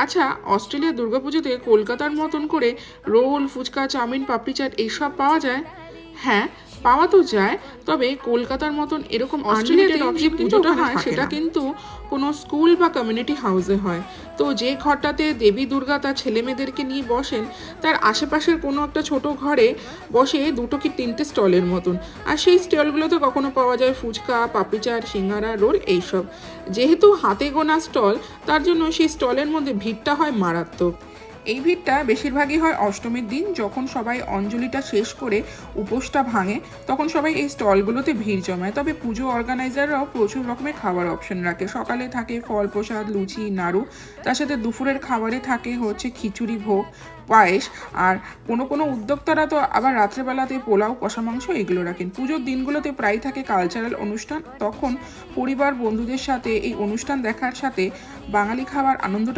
আচ্ছা, অস্ট্রেলিয়ার দুর্গাপুজোতে কলকাতার মতন করে রোল, ফুচকা, চাউমিন, পাপড়ি চাট এইসব পাওয়া যায়? হ্যাঁ, পাওয়া তো যায়, তবে কলকাতার মতন এরকম অস্ট্রেলিয়াতে যে পুজোটা হয় সেটা কিন্তু কোনো স্কুল বা কমিউনিটি হাউসে হয়। তো যে ঘরটাতে দেবী দুর্গা তার ছেলে মেয়েদেরকে নিয়ে বসেন, তার আশেপাশের কোনো একটা ছোট ঘরে বসে 2 কি 3টে স্টলের মতন। আর সেই স্টলগুলোতে কখনো পাওয়া যায় ফুচকা, পাপড়ি চাট, সিঙ্গারা, রোল এইসব। যেহেতু হাতে গোনা স্টল, তার জন্য সেই স্টলের মধ্যে ভিড়টা হয় মারাত্মক। এই ভিড়টা বেশিরভাগই হয় অষ্টমীর দিন, যখন সবাই অঞ্জলিটা শেষ করে উপোসটা ভাঙে, তখন সবাই এই স্টলগুলোতে ভিড় জমায়। তবে পুজো অর্গানাইজাররাও প্রচুর রকমের খাবার অপশন রাখে। সকালে থাকে ফল প্রসাদ, লুচি, নাড়ু, তার সাথে দুপুরের খাবারে থাকে হচ্ছে খিচুড়ি ভোগ, পায়েস। আর কোনো উদ্যোক্তারা তো আবার রাত্রেবেলাতে পোলাও, কষা মাংস এগুলো রাখেন। পুজোর দিনগুলোতে প্রায় থাকে কালচারাল অনুষ্ঠান, তখন পরিবার বন্ধুদের সাথে এই অনুষ্ঠান দেখার সাথে বাঙালি খাবার আনন্দটা